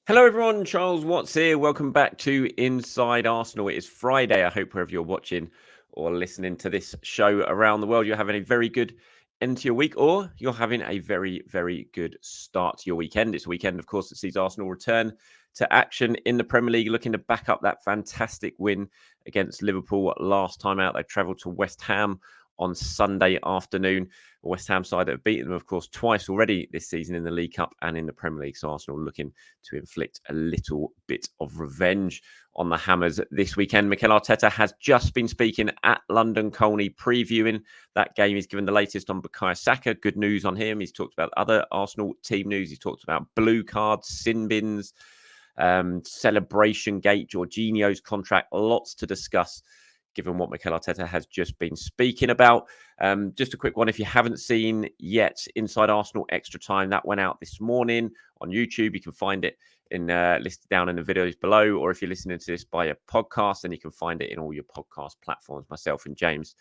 Hello, everyone. Charles Watts here. Welcome back to Inside Arsenal. It is Friday. I hope wherever you're watching or listening to this show around the world, you're having a very good end to your week, or you're having a very, very good start to your weekend. It's a weekend, of course, that sees Arsenal return to action in the Premier League, looking to back up that fantastic win against Liverpool last time out. They travelled to West Ham on Sunday afternoon. A West Ham side that have beaten them, of course, twice already this season in the League Cup and in the Premier League. So Arsenal looking to inflict a little bit of revenge on the Hammers this weekend. Mikel Arteta has just been speaking at London Colney, previewing that game. He's given the latest on Bukayo Saka. Good news on him. He's talked about other Arsenal team news. He's talked about blue cards, sin bins, celebration gate, Jorginho's contract. Lots to discuss, given what Mikel Arteta has just been speaking about. Just a quick one. If you haven't seen yet, Inside Arsenal Extra Time, that went out this morning on YouTube. You can find it listed down in the videos below, or if you're listening to this by a podcast, then you can find it in all your podcast platforms. Myself and James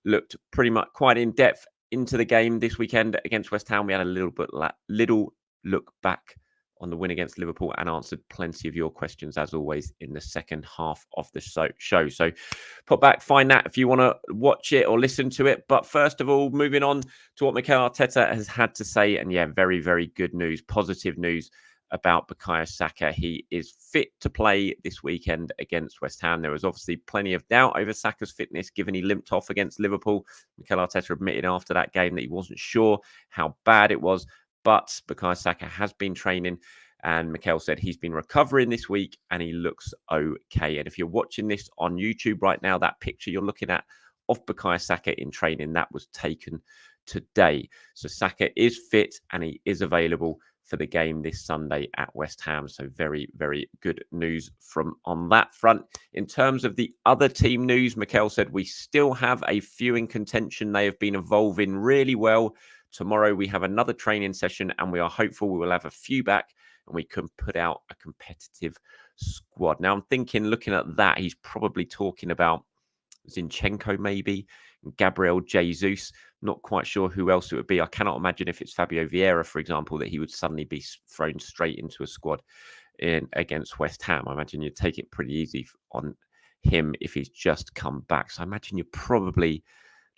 looked pretty much quite in depth into the game this weekend against West Ham. We had a little look back on the win against Liverpool and answered plenty of your questions, as always, in the second half of the show. So put back, find that if you want to watch it or listen to it. But first of all, moving on to what Mikel Arteta has had to say. And yeah, very, very good news, positive news about Bukayo Saka. He is fit to play this weekend against West Ham. There was obviously plenty of doubt over Saka's fitness, given he limped off against Liverpool. Mikel Arteta admitted after that game that he wasn't sure how bad it was. But Bukayo Saka has been training, and Mikel said he's been recovering this week and he looks okay. And if you're watching this on YouTube right now, that picture you're looking at of Bukayo Saka in training, that was taken today. So Saka is fit and he is available for the game this Sunday at West Ham. So very, very good news from on that front. In terms of the other team news, Mikel said we still have a few in contention. They have been evolving really well. Tomorrow we have another training session and we are hopeful we will have a few back and we can put out a competitive squad. Now I'm thinking, looking at that, he's probably talking about Zinchenko maybe, Gabriel Jesus. Not quite sure who else it would be. I cannot imagine if it's Fabio Vieira, for example, that he would suddenly be thrown straight into a squad against West Ham. I imagine you'd take it pretty easy on him if he's just come back. So I imagine you're probably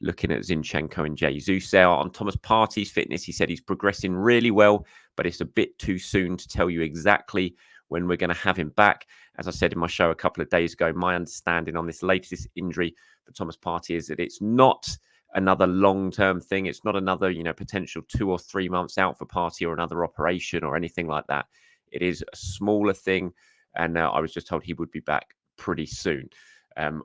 looking at Zinchenko and Jesus there. On Thomas Partey's fitness, he said he's progressing really well, but it's a bit too soon to tell you exactly when we're going to have him back. As I said in my show a couple of days ago, my understanding on this latest injury for Thomas Partey is that it's not another long-term thing. It's not another, potential 2 or 3 months out for Partey or another operation or anything like that. It is a smaller thing, and I was just told he would be back pretty soon.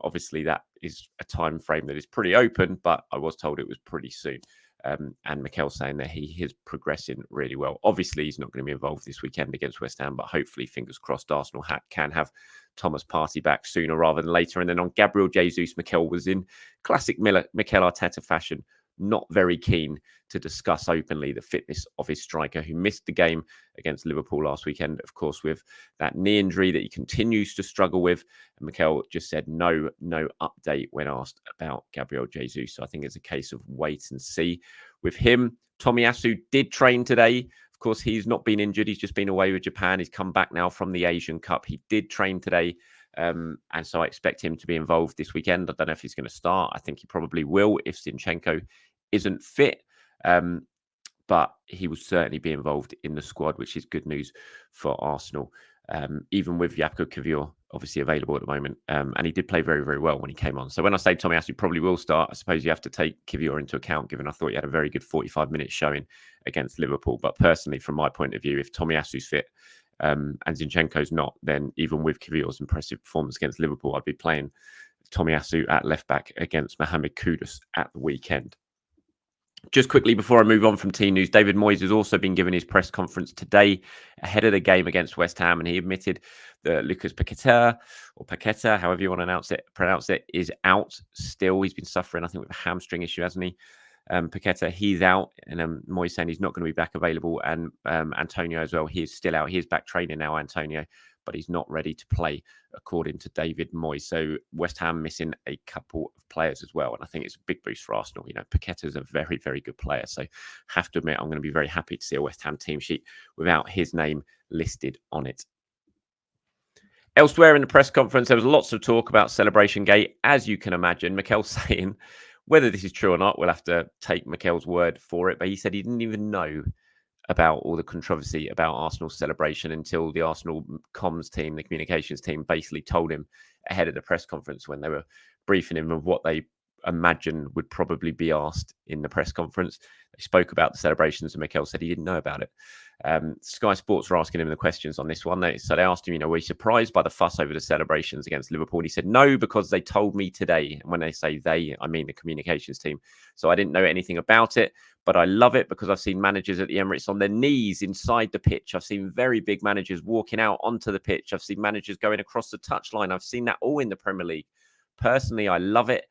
Obviously, that is a time frame that is pretty open, but I was told it was pretty soon. And Mikel saying that he is progressing really well. Obviously, he's not going to be involved this weekend against West Ham, but hopefully, fingers crossed, Arsenal can have Thomas Partey back sooner rather than later. And then on Gabriel Jesus, Mikel was in classic Mikel Arteta fashion, not very keen to discuss openly the fitness of his striker who missed the game against Liverpool last weekend, of course, with that knee injury that he continues to struggle with. And Mikel just said no update when asked about Gabriel Jesus. So I think it's a case of wait and see with him. Tomiyasu did train today. Of course, he's not been injured. He's just been away with Japan. He's come back now from the Asian Cup. He did train today. And so I expect him to be involved this weekend. I don't know if he's going to start. I think he probably will if Zinchenko isn't fit. But he will certainly be involved in the squad, which is good news for Arsenal. Even with Jaco Kivior obviously available at the moment. And he did play very, very well when he came on. So when I say Tomiyasu probably will start, I suppose you have to take Kivior into account, given I thought he had a very good 45 minutes showing against Liverpool. But personally, from my point of view, if Tomiyasu's fit and Zinchenko's not, then even with Kivior's impressive performance against Liverpool, I'd be playing Tomiyasu at left back against Mohamed Kudus at the weekend. Just quickly before I move on from team news, David Moyes has also been given his press conference today ahead of the game against West Ham, and he admitted that Lucas Paqueta, however you want to pronounce it, is out still. He's been suffering, I think, with a hamstring issue, hasn't he? Paqueta, he's out, and Moyes saying he's not going to be back available, and Antonio as well, he is still out. He is back training now, Antonio, but he's not ready to play, according to David Moyes. So West Ham missing a couple of players as well, and I think it's a big boost for Arsenal. Paqueta is a very, very good player, so have to admit I'm going to be very happy to see a West Ham team sheet without his name listed on it. Elsewhere in the press conference, there was lots of talk about Celebration Gate, as you can imagine. Mikel saying, whether this is true or not, we'll have to take Mikel's word for it. But he said he didn't even know about all the controversy about Arsenal's celebration until the Arsenal comms team, the communications team, basically told him ahead of the press conference when they were briefing him of what they imagine would probably be asked in the press conference. They spoke about the celebrations and Mikel said he didn't know about it. Sky Sports were asking him the questions on this one. So they asked him, were you surprised by the fuss over the celebrations against Liverpool? And he said, no, because they told me today. And when they say they, I mean the communications team. So I didn't know anything about it, but I love it because I've seen managers at the Emirates on their knees inside the pitch. I've seen very big managers walking out onto the pitch. I've seen managers going across the touchline. I've seen that all in the Premier League. Personally, I love it.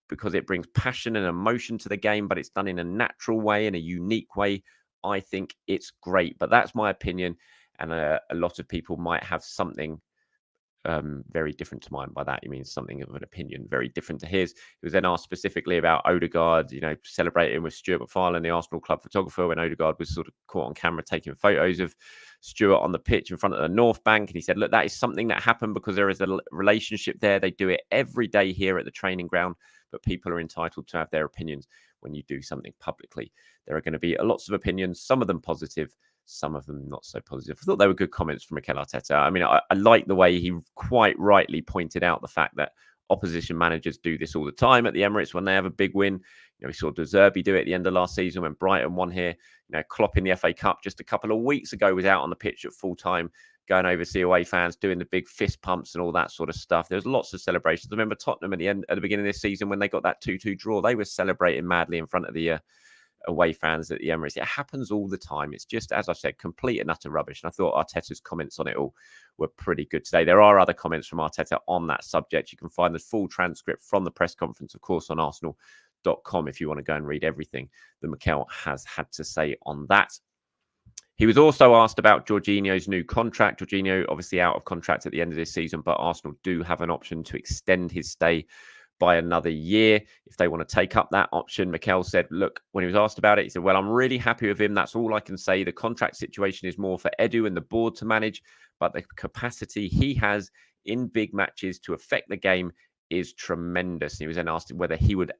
Because it brings passion and emotion to the game, but it's done in a natural way, in a unique way. I think it's great, but that's my opinion. And a lot of people might have something very different to mine. By that, you mean something of an opinion very different to his. He was then asked specifically about Odegaard, celebrating with Stuart McFarlane, the Arsenal club photographer, when Odegaard was sort of caught on camera taking photos of Stuart on the pitch in front of the North Bank. And he said, look, that is something that happened because there is a relationship there. They do it every day here at the training ground, but people are entitled to have their opinions when you do something publicly. There are going to be lots of opinions, some of them positive, some of them not so positive. I thought they were good comments from Mikel Arteta. I mean, I like the way he quite rightly pointed out the fact that opposition managers do this all the time at the Emirates when they have a big win. We saw De Zerbi do it at the end of last season when Brighton won here. Klopp in the FA Cup just a couple of weeks ago was out on the pitch at full time, going over to see away fans, doing the big fist pumps and all that sort of stuff. There's lots of celebrations. I remember Tottenham at the beginning of this season when they got that 2-2 draw, they were celebrating madly in front of the away fans at the Emirates. It happens all the time. It's just, as I said, complete and utter rubbish. And I thought Arteta's comments on it all were pretty good today. There are other comments from Arteta on that subject. You can find the full transcript from the press conference, of course, on Arsenal.com if you want to go and read everything that Mikel has had to say on that. He was also asked about Jorginho's new contract. Jorginho obviously out of contract at the end of this season, but Arsenal do have an option to extend his stay by another year if they want to take up that option. Mikel said, look, when he was asked about it, he said, well, I'm really happy with him. That's all I can say. The contract situation is more for Edu and the board to manage, but the capacity he has in big matches to affect the game is tremendous. And he was then asked whether he would,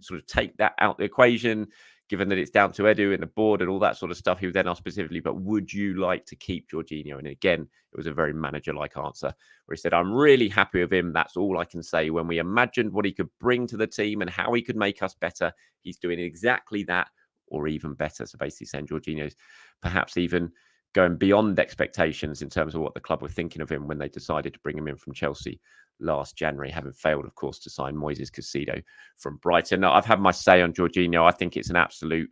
sort of take that out the equation, given that it's down to Edu and the board and all that sort of stuff. He was then asked specifically, but would you like to keep Jorginho? And again, it was a very manager-like answer where he said, I'm really happy with him. That's all I can say. When we imagined what he could bring to the team and how he could make us better, he's doing exactly that or even better. So basically saying Jorginho's perhaps even going beyond expectations in terms of what the club were thinking of him when they decided to bring him in from Chelsea last January, having failed, of course, to sign Moises Caicedo from Brighton. Now, I've had my say on Jorginho. I think it's an absolute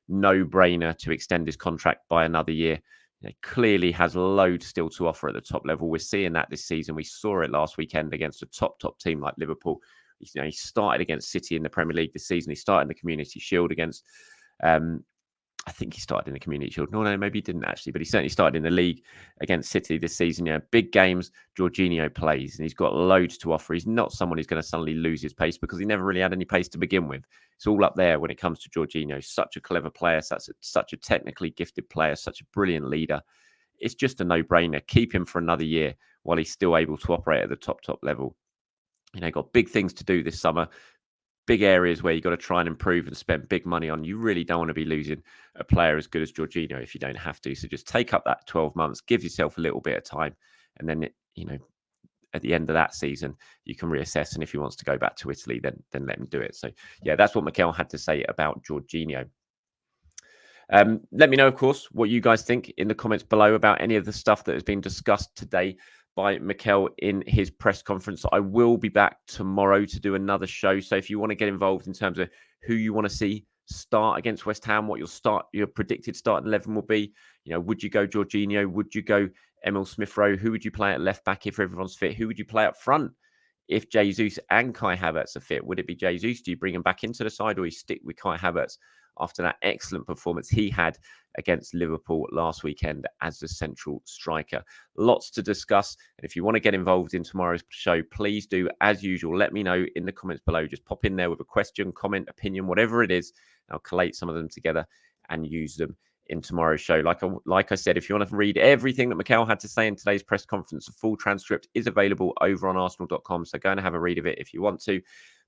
no-brainer to extend his contract by another year. He clearly has loads still to offer at the top level. We're seeing that this season. We saw it last weekend against a top team like Liverpool. He started against City in the Premier League this season. He started in the Community Shield against I think he started in the Community Shield. No, maybe he didn't actually, but he certainly started in the league against City this season. Big games, Jorginho plays, and he's got loads to offer. He's not someone who's going to suddenly lose his pace because he never really had any pace to begin with. It's all up there when it comes to Jorginho. Such a clever player, such a technically gifted player, such a brilliant leader. It's just a no-brainer. Keep him for another year while he's still able to operate at the top level. Got big things to do this summer. Big areas where you've got to try and improve and spend big money on. You really don't want to be losing a player as good as Jorginho if you don't have to. So just take up that 12 months, give yourself a little bit of time. And then, at the end of that season, you can reassess. And if he wants to go back to Italy, then let him do it. So, yeah, that's what Mikel had to say about Jorginho. Let me know, of course, what you guys think in the comments below about any of the stuff that has been discussed today by Mikel in his press conference. I will be back tomorrow to do another show. So if you want to get involved in terms of who you want to see start against West Ham, what your predicted starting 11 will be, would you go Jorginho? Would you go Emil Smith-Rowe? Who would you play at left back if everyone's fit? Who would you play up front if Jesus and Kai Havertz are fit? Would it be Jesus? Do you bring him back into the side or you stick with Kai Havertz after that excellent performance he had against Liverpool last weekend as the central striker? Lots to discuss. And if you want to get involved in tomorrow's show, please do, as usual, let me know in the comments below. Just pop in there with a question, comment, opinion, whatever it is. I'll collate some of them together and use them in tomorrow's show. Like I said, if you want to read everything that Mikel had to say in today's press conference, the full transcript is available over on Arsenal.com. So go and have a read of it if you want to.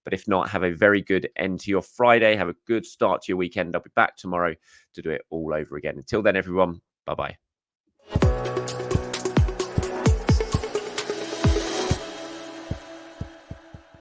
But if not, have a very good end to your Friday. Have a good start to your weekend. I'll be back tomorrow to do it all over again. Until then, everyone, bye-bye.